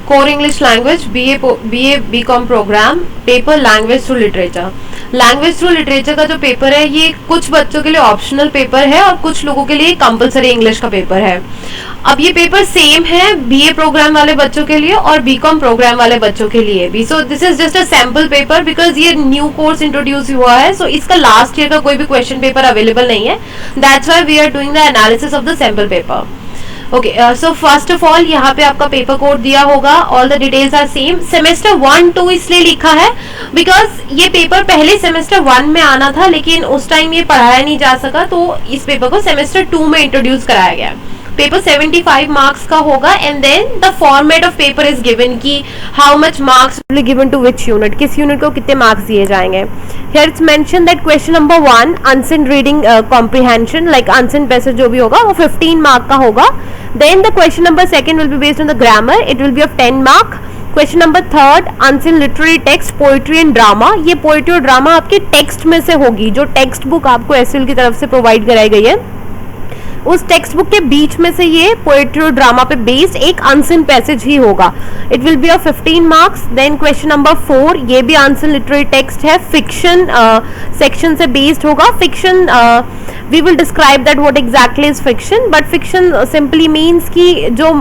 Core English language BA BCom programme, paper language through literature. Language through literature का जो paper है ये कुछ बच्चों के लिए ऑप्शनल पेपर है और कुछ लोगों के लिए कंपलसरी इंग्लिश का पेपर है। अब ये पेपर सेम है बीए प्रोग्राम वाले बच्चों के लिए और बीकॉम प्रोग्राम वाले बच्चों के लिए भी। So this is just a sample paper because ये न्यू कोर्स इंट्रोड्यूस हुआ है, सो इसका लास्ट ईयर का कोई भी क्वेश्चन पेपर अवेलेबल नहीं है। That's why we are doing the analysis of the sample paper. Okay, so first of all यहाँ पे आपका पेपर कोड दिया होगा, all the details are same. Semester 1-2 इसलिए लिखा है बिकॉज ये पेपर पहले सेमेस्टर 1 में आना था लेकिन उस टाइम ये पढ़ाया नहीं जा सका, तो इस पेपर को सेमेस्टर 2 में इंट्रोड्यूस कराया गया। पेपर 75 मार्क्स का होगा and then the format of paper is given कि how much marks will be given to which unit, किस यूनिट को कितने मार्क्स दिए जाएंगे। Here it's mention that question number 1 unseen reading comprehension like unseen passage जो भी होगा वो 15 मार्क का होगा। Then the question number 2 will be based on the grammar, it will be of 10 mark. Question number 3 unsent literary text, poetry and drama. ये poetry और drama आपके text में से होगी, जो टेक्स्ट बुक आपको एसएल की तरफ से प्रोवाइड कराई गई है उस टेक्स्ट बुक के बीच में से ये पोएट्री और ड्रामा पे बेस्ड एक अनसेन पैसेज ही होगा। It will be of 15 marks. Then question number 4 ये भी अनसेन लिटरेरी टेक्स्ट है, फिक्शन सेक्शन से बेस्ड होगा। Fiction we will describe that what exactly is fiction, but fiction simply means कि जो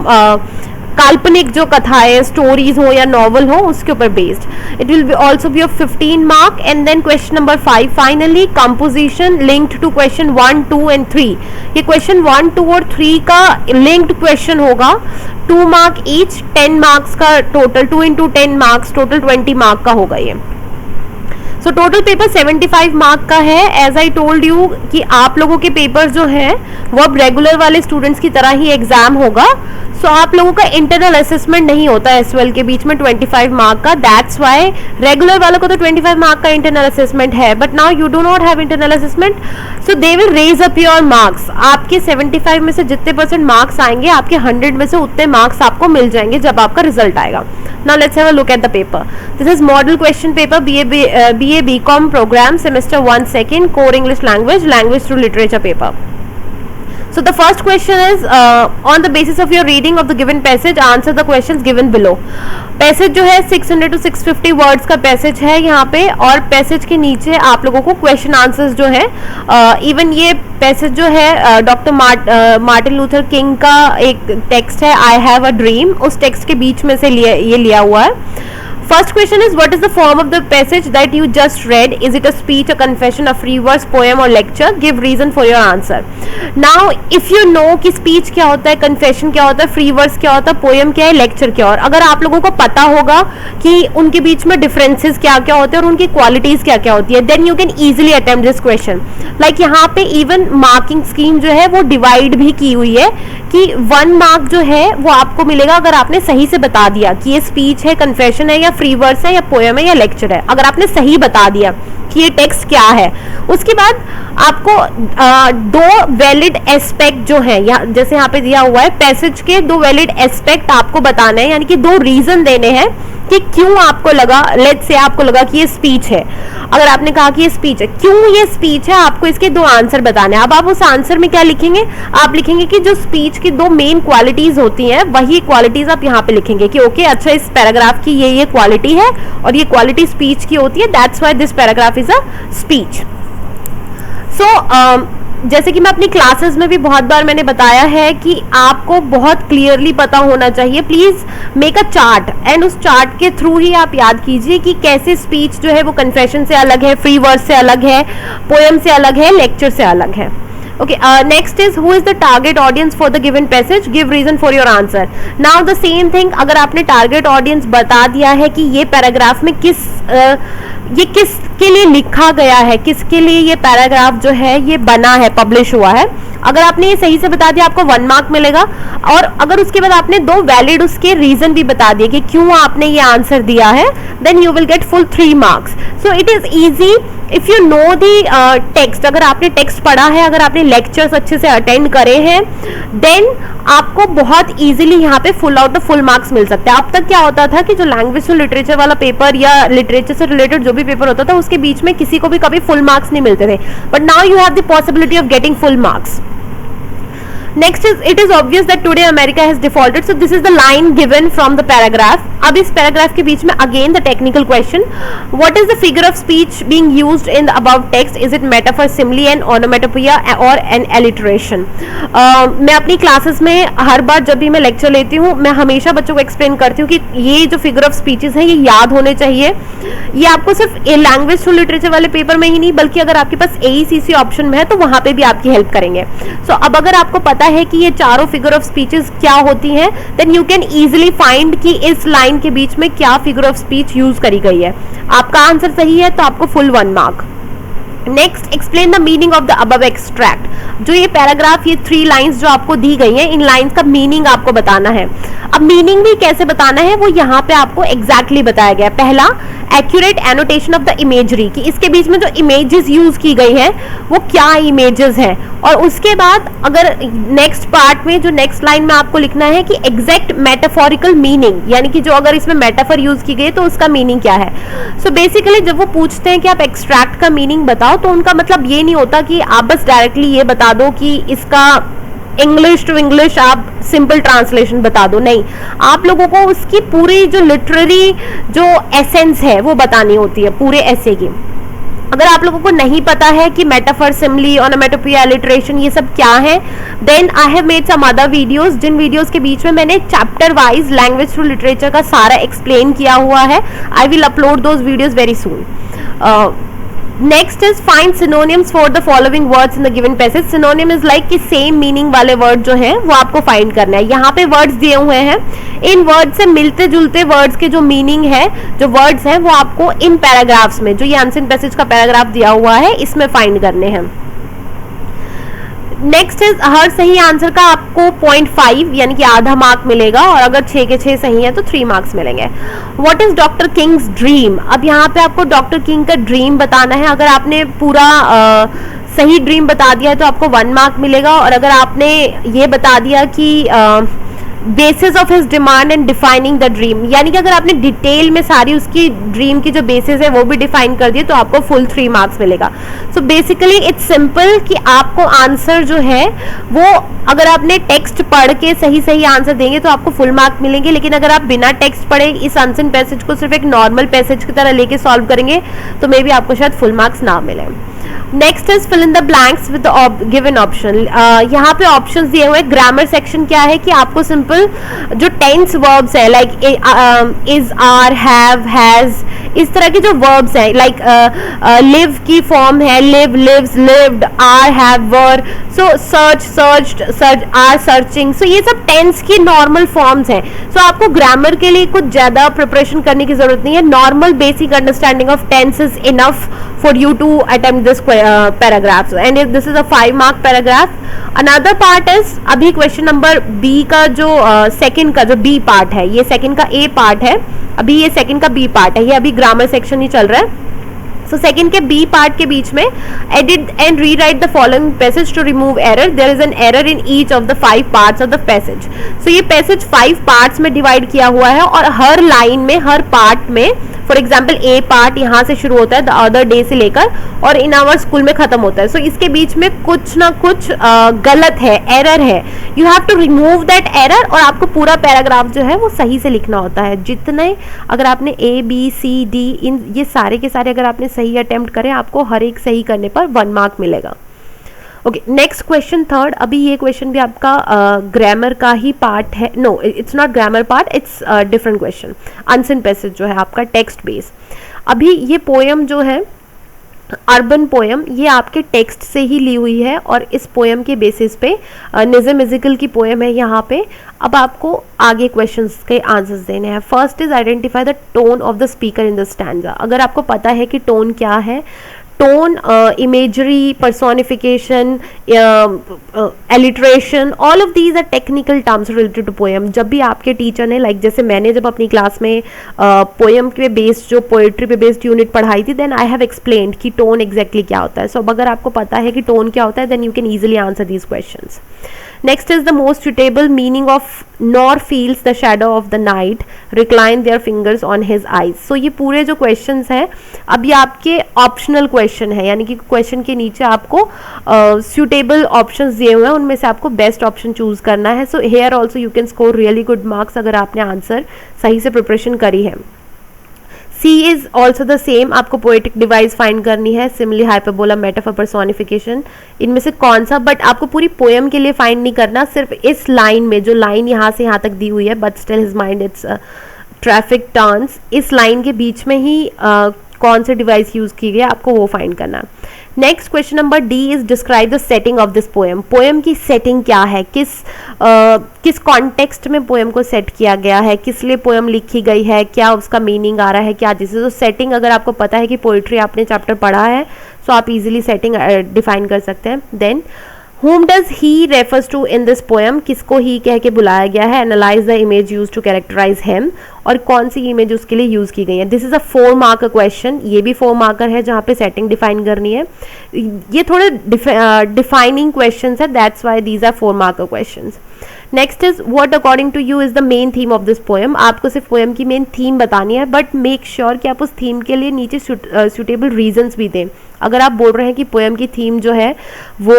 काल्पनिक जो कथाएं स्टोरीज हो या नॉवल हो उसके ऊपर based. It will be also be of 15 mark. And then question number 5 finally composition linked to question 1, 2 and 3। ये क्वेश्चन 1, 2 और 3 का लिंक्ड क्वेश्चन होगा, 2 मार्क ईच, 10 मार्क्स का total, 2 into 10 marks, total 20 mark का होगा ये। सो टोटल पेपर 75 मार्क का है। एज आई टोल्ड यू कि आप लोगों के पेपर जो हैं वो अब रेगुलर वाले स्टूडेंट्स की तरह ही एग्जाम होगा। सो आप लोगों का इंटरनल असेसमेंट नहीं होता एसएल के बीच में 25 मार्क का, दैट्स वाई रेगुलर वालों को तो 25 मार्क का इंटरनल असेसमेंट है, but now you do not have internal assessment, so they will raise up your marks. आपके 75 में से जितने % मार्क्स आएंगे आपके 100 में से उतने मार्क्स आपको मिल जाएंगे जब आपका रिजल्ट आएगा। Now let's have a look at the paper. This is model question paper BA BCom programme semester 1 2 core English language through literature paper. So the first question is on the basis of your reading of the given passage answer the questions given below। Passage जो है 600 to 650 words का passage है यहाँ पे, और passage के नीचे आप लोगों को क्वेश्चन आंसर्स जो है इवन ये पैसेज जो है डॉक्टर मार्टिन लूथर किंग का एक टेक्स्ट है आई हैव अ ड्रीम, उस टेक्स्ट के बीच में से ये लिया हुआ है। First question is what is the form of the passage that you just read? Is it a speech, a confession, a free verse, poem or lecture? Give reason for your answer. Now if you know कि speech क्या होता है, confession क्या होता है, free verse क्या होता है, poem क्या है, lecture क्या, और अगर आप लोगों को पता होगा कि उनके बीच में differences क्या क्या होते हैं और उनकी qualities क्या क्या होती है, then you can easily attempt this question। Like यहाँ पे even marking scheme जो है वो divide भी की हुई है कि 1 मार्क जो है वो आपको मिलेगा अगर आपने सही से बता दिया कि ये स्पीच है, कन्फेशन है या फ्री वर्स है या पोएम है या लेक्चर है। अगर आपने सही बता दिया कि ये टेक्स्ट क्या है, उसके बाद आपको 2 वैलिड एस्पेक्ट जो है या जैसे यहाँ पे दिया हुआ है पैसेज के 2 वैलिड एस्पेक्ट आपको बताने हैं, यानी कि 2 रीजन देने हैं कि क्यों आपको लगा, लेट्स से आपको लगा कि ये स्पीच है। अगर आपने कहा कि ये स्पीच है, क्यों ये स्पीच है, आपको इसके 2 आंसर बताने हैं। अब आप उस आंसर में क्या लिखेंगे, आप लिखेंगे कि जो स्पीच की 2 मेन क्वालिटीज होती हैं वही क्वालिटीज आप यहाँ पे लिखेंगे कि ओके अच्छा इस पैराग्राफ की ये क्वालिटी है और ये क्वालिटी स्पीच की होती है, that's why this paragraph is a speech. So जैसे कि मैं अपनी क्लासेस में भी बहुत बार मैंने बताया है कि आपको बहुत क्लियरली पता होना चाहिए, please make a chart and उस चार्ट के थ्रू ही आप याद कीजिए कि कैसे स्पीच जो है वो कन्फेशन से अलग है, फ्री वर्स से अलग है, पोएम से अलग है, लेक्चर से अलग है। Okay, next is who is the target audience for the given passage? Give reason for your answer. Now the same thing, अगर आपने target audience बता दिया है कि ये पैराग्राफ में ये किसके लिए लिखा गया है, किसके लिए ये पैराग्राफ जो है ये बना है, पब्लिश हुआ है, अगर आपने ये सही से बता दिया आपको 1 मार्क मिलेगा। और अगर उसके बाद आपने 2 वैलिड उसके रीजन भी बता दिए कि क्यों आपने ये आंसर दिया है, then you will get full 3 marks. So it is easy if you know the text. अगर आपने टेक्स्ट पढ़ा है, अगर आपने लेक्चर्स अच्छे से अटेंड करे हैं, देन आपको बहुत इजीली यहाँ पे full out of full marks मिल सकते हैं। अब तक क्या होता था कि जो लैंग्वेज टू लिटरेचर वाला पेपर या लिटरेचर से रिलेटेड जो भी पेपर होता था उसके बीच में किसी को भी कभी फुल मार्क्स नहीं मिलते थे, but now you have the possibility of getting full marks. Next is it is obvious that today America has defaulted, so this is the line given from the paragraph. अब इस paragraph के बीच में again the technical question, what is the figure of speech being used in the above text, is it metaphor, simile and ओनोमेटोपोइया और N alliteration. मैं अपनी classes में हर बार जब भी मैं लेक्चर लेती हूँ मैं हमेशा बच्चों को एक्सप्लेन करती हूँ कि ये जो फिगर ऑफ स्पीचेस हैं ये याद होने चाहिए. ये आपको सिर्फ लैंग्वेज थ्रू लिटरेचर वाले पेपर में ही नहीं बल्कि अगर आपके पास AECC ऑप्शन में है तो वहां पे भी आपकी हेल्प करेंगे. सो अब अगर आपको पता है कि ये चारों फिगर ऑफ स्पीचेस क्या होती हैं, then you can easily find कि इस लाइन के बीच में क्या फिगर ऑफ स्पीच यूज करी गई है. आपका आंसर सही है तो आपको full 1 mark. Next, explain the meaning of the above extract. जो ये पैराग्राफ, ये 3 लाइंस जो आपको दी गई हैं, इन लाइंस का मीनिंग आपको बताना है. अब मीनिंग भी कैसे बताना है वो यहाँ पे आपको एग्जैक्टली बताया गया है. पहला, accurate annotation of the imagery, कि इसके बीच में जो इमेजेस यूज की गई है वो क्या इमेजेस हैं. और उसके बाद अगर नेक्स्ट पार्ट में जो नेक्स्ट लाइन में आपको लिखना है कि एग्जैक्ट मेटाफोरिकल मीनिंग, यानी कि जो अगर इसमें मेटाफर यूज की गई तो उसका मीनिंग क्या है. सो बेसिकली जब वो पूछते हैं कि आप एक्सट्रैक्ट का मीनिंग बताओ तो उनका मतलब ये नहीं होता कि आप बस डायरेक्टली ये बता दो कि इसका इंग्लिश टू इंग्लिश आप सिंपल ट्रांसलेशन बता दो. नहीं, आप लोगों को उसकी पूरी जो लिटरेरी जो एसेंस है वो बतानी होती है पूरे ऐसे की. अगर आप लोगों को नहीं पता है कि मेटाफर, सिमिली, ओनोमेटोपोइया, अलिटरेशन ये सब क्या है, then I have made some other videos, जिन वीडियोस के बीच में मैंने chapter wise language through literature का सारा एक्सप्लेन किया हुआ है. I will upload those videos very soon. Next is find synonyms for the following words in the given passage. Synonym is like कि सेम मीनिंग वाले वर्ड जो हैं वो आपको फाइंड करना है. यहाँ पे वर्ड्स दिए हुए हैं, इन वर्ड से मिलते जुलते वर्ड्स के जो मीनिंग है, जो वर्ड्स हैं वो आपको इन पैराग्राफ्स में, जो ये अनसीन पैसेज का पैराग्राफ दिया हुआ है, इसमें फाइंड करने हैं. नेक्स्ट इज हर सही आंसर का आपको 0.5 यानी कि आधा मार्क मिलेगा और अगर 6 के 6 सही है तो 3 मार्क्स मिलेंगे. What is doctor Kings dream. अब यहाँ पे आपको डॉक्टर किंग का ड्रीम बताना है. अगर आपने पूरा सही ड्रीम बता दिया है तो आपको 1 मार्क मिलेगा और अगर आपने ये बता दिया कि basis of his demand and defining the dream, यानी कि अगर आपने डिटेल में सारी उसकी ड्रीम की जो बेसिस है वो भी डिफाइन कर दिए तो आपको फुल 3 मार्क्स मिलेगा. सो बेसिकली इट्स सिंपल कि आपको आंसर जो है वो अगर आपने टेक्स्ट पढ़ के सही सही आंसर देंगे तो आपको फुल मार्क मिलेंगे, लेकिन अगर आप बिना टेक्स्ट पढ़े इस अनसीन पैसेज को सिर्फ एक नॉर्मल पैसेज की तरह लेके सॉल्व करेंगे तो मे बी आपको शायद फुल मार्क्स ना मिले. Next is fill in the blanks with the given option. यहाँ पे ऑप्शंस दिए हुए हैं. ग्रामर सेक्शन क्या है कि आपको सिंपल जो टेंस वर्ब्स है like is, are, have, has, इस तरह के जो वर्ब्स हैं लाइक लिव की फॉर्म है live, lives, lived, are, have, were. So search, searched, search, are searching. So ये सब टेंस की नॉर्मल फॉर्म्स हैं. सो आपको ग्रामर के लिए कुछ ज्यादा प्रिपरेशन करने की जरूरत नहीं है. Normal basic understanding of tense is enough for you to attempt this paragraph and this is a 5 mark paragraph. Another part is अभी क्वेश्चन नंबर बी का जो सेकंड का जो बी पार्ट है, ये सेकंड का ए पार्ट है, अभी ये सेकंड का बी पार्ट है, ये अभी ग्रामर सेक्शन ही चल रहा है. सो सेकंड के बी पार्ट के बीच में edit and rewrite the following passage to remove error. There is an error in each of the 5 parts of the passage. So ये पैसेज 5 पार्ट्स में डिवाइड किया हुआ है और हर लाइन में, हर पार्ट में, फॉर एग्जाम्पल ए पार्ट यहाँ से शुरू होता है द अदर डे से लेकर और इन आवर स्कूल में खत्म होता है. सो इसके बीच में कुछ ना कुछ गलत है, एरर है. You have to remove that error और आपको पूरा पैराग्राफ जो है वो सही से लिखना होता है. जितने अगर आपने ए, बी, सी, डी, इन ये सारे के सारे अगर आपने सही अटेम्प्ट करें आपको हर एक सही करने पर 1 मार्क मिलेगा. Okay, next question third. अभी ये क्वेश्चन भी आपका ग्रामर का ही पार्ट है. No, it's not grammar part, it's different question. Unseen passage जो है आपका टेक्स्ट बेस. अभी ये पोएम जो है अर्बन पोएम, ये आपके टेक्स्ट से ही ली हुई है और इस पोएम के बेसिस पे निज़म इज़िकल की पोएम है यहाँ पे. अब आपको आगे क्वेश्चंस के आंसर्स देने हैं. First is identify the tone of the speaker in the stanza. अगर आपको पता है कि टोन क्या है, tone, imagery, personification, alliteration, all of these are technical terms related to poem. जब भी आपके टीचर ने लाइक जैसे मैंने जब अपनी क्लास में पोएम के बेस्ड जो पोएट्री पे बेस्ड यूनिट पढ़ाई थी, देन आई हैव एक्सप्लेन्ड कि टोन एग्जैक्टली क्या होता है. सो अगर आपको पता है कि टोन क्या होता है then you can easily answer these questions. Next is the most suitable meaning of nor feels the shadow of the night recline their fingers on his eyes. So ये पूरे जो क्वेश्चंस हैं, अब ये आपके ऑप्शनल क्वेश्चन है, यानी कि क्वेश्चन के नीचे आपको सुटेबल ऑप्शंस दिए हुए हैं, उनमें से आपको बेस्ट ऑप्शन चूज करना है। So here also you can score really good marks अगर आपने आंसर सही से प्रिपरेशन करी है। सी इज ऑल्सो द सेम, आपको पोएटिक डिवाइस फाइंड करनी है, सिमिली, हाइपरबोला, मेटाफर, पर्सोनिफिकेशन, इनमें से कौन सा, बट आपको पूरी पोएम के लिए फाइंड नहीं करना, सिर्फ इस लाइन में, जो लाइन यहाँ से यहाँ तक दी हुई है, but still his mind it's traffic turns, इस लाइन के बीच में ही कौन से डिवाइस यूज की गई आपको वो फाइंड करना। Next question number D is describe the setting of this poem. Poem की सेटिंग क्या है, किस कॉन्टेक्स्ट में पोएम को सेट किया गया है, किस लिए पोएम लिखी गई है, क्या उसका मीनिंग आ रहा है, क्या चीज़ है। तो सेटिंग अगर आपको पता है कि पोइट्री आपने चैप्टर पढ़ा है, तो आप इजीली सेटिंग डिफाइन कर सकते हैं। Then whom does he refers to in this poem, किसको ही कह के बुलाया गया है। Analyse the image use to characterise him, और कौन सी इमेज उसके लिए यूज की गई है। This is a 4 marker question, ये भी 4 मार्कर है जहाँ पे सेटिंग डिफाइन करनी है। ये थोड़े डिफाइनिंग क्वेश्चंस है, that's why these are 4 marker questions. Next is what according to you is the main theme of this poem. आपको सिर्फ पोएम की मेन थीम बतानी है, बट मेक श्योर कि आप उस थीम के लिए नीचे सुटेबल रीजंस भी दें। अगर आप बोल रहे हैं कि पोएम की थीम जो है वो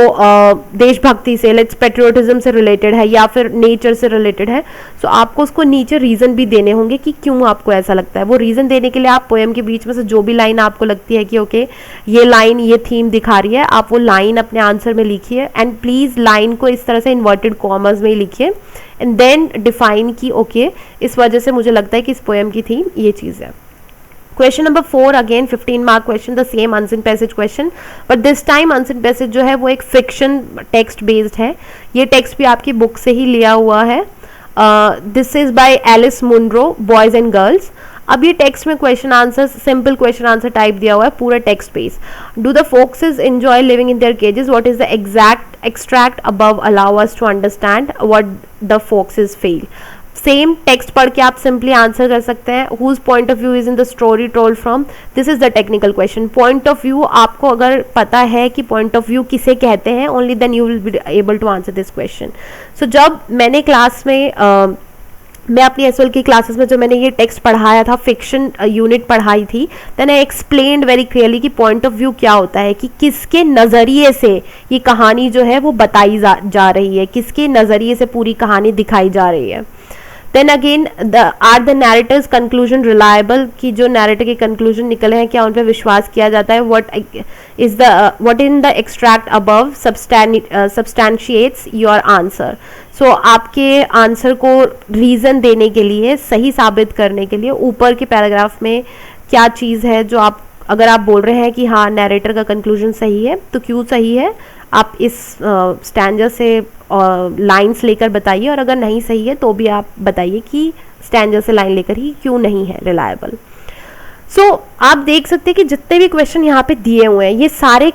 देशभक्ति से, लेट्स पेट्रियोटिज्म से रिलेटेड है या फिर नेचर से रिलेटेड है, तो आपको उसको नीचे रीजन भी देने होंगे कि क्यों आपको ऐसा लगता है। वो रीजन देने के लिए आप पोएम के बीच में से जो भी लाइन आपको लगती है कि ओके ये लाइन ये थीम दिखा रही है, आप वो लाइन अपने आंसर में लिखिए, एंड प्लीज लाइन को इस तरह से इन्वर्टेड कॉमर्स में ही लिखिए, एंड देन डिफाइन की ओके इस वजह से मुझे लगता है कि इस पोएम की थीम ये चीज़ है। Question number 4 again 15 mark question, the same unseen passage question, but this time unseen passage जो है वो एक फिक्शन टेक्स्ट बेस्ड है। ये टेक्स्ट भी आपकी बुक से ही लिया हुआ है। This is by Alice Munro, boys and girls. अब ये टेक्स्ट में question answer, simple question answer type दिया हुआ है, पूरा text base. Do the foxes enjoy living in their cages, what is the exact extract above allow us to understand what the foxes feel. Same text पढ़ के आप simply answer कर सकते हैं। Whose point of view is in the story told from, this is the technical question. Point of view आपको अगर पता है कि पॉइंट ऑफ व्यू किसे कहते हैं, only then you will be able to answer this question. So जब मैंने क्लास में मैं अपनी एसएल की क्लासेस में जो मैंने ये टेक्स्ट पढ़ाया था, फिक्शन यूनिट पढ़ाई थी, then I explained very clearly कि पॉइंट ऑफ व्यू क्या होता है, कि किसके नज़रिए से ये कहानी जो है वो बताई जा रही है, किसके नज़रिए से पूरी कहानी दिखाई जा रही है। Then again are the narrator's conclusion reliable, कि जो नैरेटर के कंक्लूजन निकले हैं क्या उन पर विश्वास किया जाता है। What in the extract above substantiates your answer. So आपके आंसर को रीज़न देने के लिए, सही साबित करने के लिए ऊपर के पैराग्राफ में क्या चीज़ है जो आप, अगर आप बोल रहे हैं कि हाँ नैरेटर का कंक्लूजन सही है, तो क्यों सही है आप इस स्टैंजर से लाइंस लेकर बताइए, और अगर नहीं सही है तो भी आप बताइए कि स्टैंजर से लाइन लेकर ही क्यों नहीं है रिलायबल। सो आप देख सकते हैं कि जितने भी क्वेश्चन यहाँ पे दिए हुए हैं, ये सारे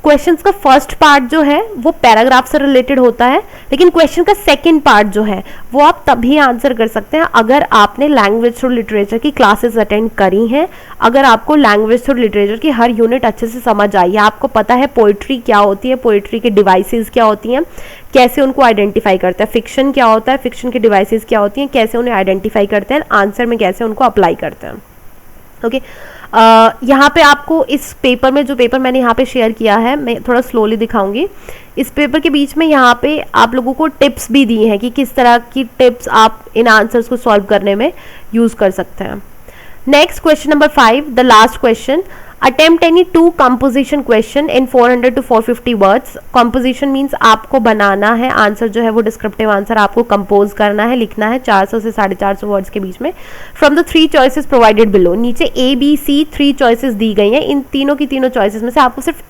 क्वेश्चंस का फर्स्ट पार्ट जो है वो पैराग्राफ से रिलेटेड होता है, लेकिन क्वेश्चन का सेकंड पार्ट जो है वो आप तभी आंसर कर सकते हैं अगर आपने लैंग्वेज थ्रू लिटरेचर की क्लासेस अटेंड करी हैं, अगर आपको लैंग्वेज थ्रू लिटरेचर की हर यूनिट अच्छे से समझ आई है, आपको पता है पोइट्री क्या होती है, पोइट्री के डिवाइसेस क्या होती हैं, कैसे उनको आइडेंटिफाई करते हैं, फिक्शन क्या होता है, फिक्शन के डिवाइसेस क्या होती हैं, कैसे उन्हें आइडेंटिफाई करते हैं, आंसर में कैसे उनको अप्लाई करते हैं। ओके यहाँ पे आपको इस पेपर में, जो पेपर मैंने यहाँ पे शेयर किया है, मैं थोड़ा स्लोली दिखाऊंगी। इस पेपर के बीच में यहाँ पे आप लोगों को टिप्स भी दी हैं कि किस तरह की टिप्स आप इन आंसर्स को सॉल्व करने में यूज कर सकते हैं। Next question number 5, the last question, attempt any 2 composition question in 400 to 450 words. Composition means आपको बनाना है आंसर जो है वो डिस्क्रिप्टिव आंसर आपको कंपोज करना है, लिखना है 400 से 450 वर्ड्स के बीच में। From the 3 choices provided below, नीचे ABC 3 चॉइसेस दी गई हैं, इन तीनों की तीनों चॉइसेस में से आपको सिर्फ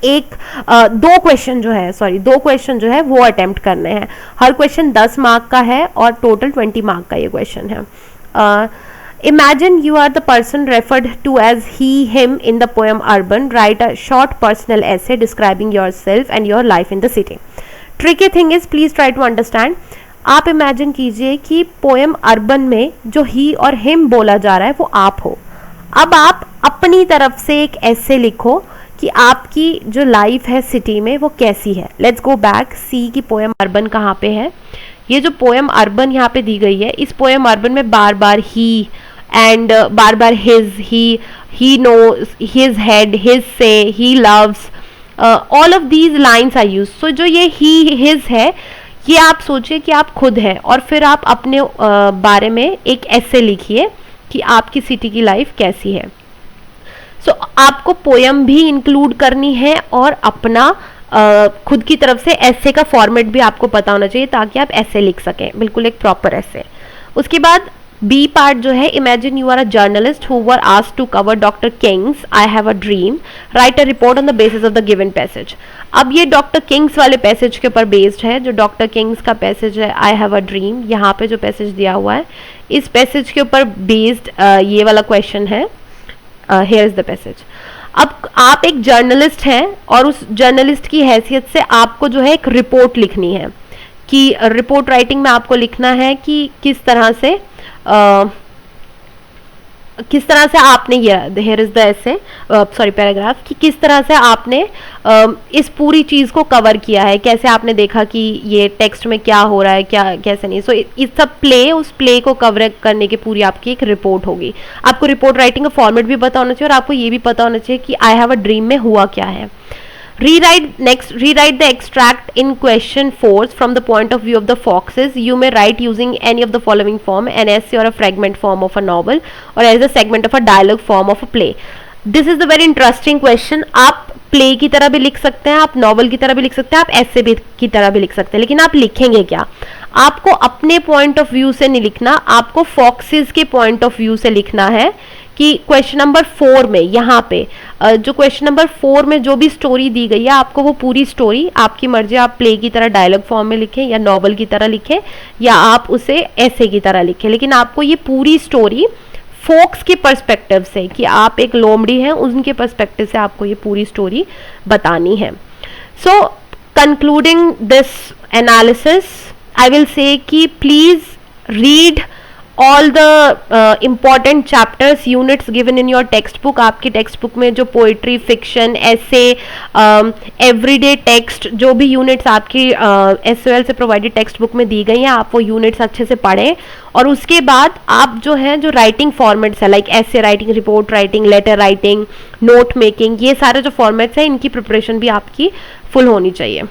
दो क्वेश्चन जो है वो अटेम्प्ट करने हैं। हर क्वेश्चन 10 मार्क का है और टोटल 20 मार्क का ये क्वेश्चन है। Imagine you are the person referred to as he, him in the poem Urban. Write a short personal essay describing yourself and your life in the city. Tricky thing is, please try to understand. आप imagine कीजिए कि poem urban में जो ही और him बोला जा रहा है वो आप हो। अब आप अपनी तरफ से एक ऐसे लिखो कि आपकी जो लाइफ है सिटी में वो कैसी है। लेट्स गो बैक, सी की पोएम अर्बन कहाँ पे है। ये जो पोएम अर्बन यहाँ पे दी गई है, इस पोएम अर्बन में बार बार ही एंड बार बार his, he knows, his head, his say, he loves, all of these lines are use. So जो ये ही हिज है, ये आप सोचिए कि आप खुद हैं और फिर आप अपने बारे में एक ऐसे लिखिए कि आपकी सिटी की लाइफ कैसी है। सो आपको पोयम भी इंक्लूड करनी है और अपना खुद की तरफ से ऐसे का फॉर्मेट भी आपको पता होना चाहिए ताकि आप ऐसे लिख सकें, बिल्कुल एक प्रॉपर ऐसे। उसके बाद बी पार्ट जो है, imagine you are a journalist who were asked to cover doctor King's I have a dream, write a report on the basis of the given passage. अब ये डॉक्टर किंग्स वाले passage के ऊपर based है, जो doctor Kings का passage है आई have a dream, यहाँ पे जो पैसेज दिया हुआ है इस पैसेज के ऊपर बेस्ड ये वाला क्वेश्चन है। Here is the passage. अब आप एक जर्नलिस्ट हैं और उस जर्नलिस्ट की हैसियत से आपको जो है एक रिपोर्ट लिखनी है, कि रिपोर्ट राइटिंग में आपको लिखना है कि किस तरह से आपने ये, हियर इज द ऐसे सॉरी पैराग्राफ, कि किस तरह से आपने इस पूरी चीज को कवर किया है, कैसे आपने देखा कि ये टेक्स्ट में क्या हो रहा है, क्या कैसे नहीं। सो इस सब उस प्ले को कवर करने की पूरी आपकी एक रिपोर्ट होगी। आपको रिपोर्ट राइटिंग का फॉर्मेट भी पता होना चाहिए और आपको ये भी पता होना चाहिए कि आई हैव अ ड्रीम में हुआ क्या है। Rewrite the extract in question 4 from the point of view of the foxes. You may write using any of the following form: an essay or a fragment form of a novel, or as a segment of a dialogue form of a play. This is the very interesting question. आप play की तरह भी लिख सकते हैं, आप novel की तरह भी लिख सकते हैं, आप ऐसे भी की तरह भी लिख सकते हैं, लेकिन आप लिखेंगे क्या? आपको अपने पॉइंट ऑफ व्यू से नहीं लिखना, आपको फॉक्सेस के पॉइंट ऑफ व्यू से लिखना है। कि क्वेश्चन नंबर 4 में, यहाँ पे जो क्वेश्चन नंबर 4 में जो भी स्टोरी दी गई है, आपको वो पूरी स्टोरी, आपकी मर्जी, आप प्ले की तरह डायलॉग फॉर्म में लिखें या नॉवल की तरह लिखें या आप उसे ऐसे की तरह लिखें, लेकिन आपको ये पूरी स्टोरी फोक्स के पर्सपेक्टिव से, कि आप एक लोमड़ी हैं, उनके पर्सपेक्टिव से आपको ये पूरी स्टोरी बतानी है। So concluding this analysis, I will say कि please read all the important chapters, units given in your textbook. आपकी टेक्स्ट बुक में जो पोइट्री, फिक्शन, ऐसे, एवरीडे टेक्स्ट, जो भी यूनिट्स आपकी SOL से प्रोवाइडेड टेक्स्ट बुक में दी गई हैं, आप वो यूनिट्स अच्छे से पढ़ें। और उसके बाद आप जो है, जो राइटिंग फॉर्मेट्स है, like essay writing, report writing, letter writing, note making, ये सारे जो फॉर्मेट्स हैं, इनकी प्रिपरेशन भी आपकी फुल होनी चाहिए।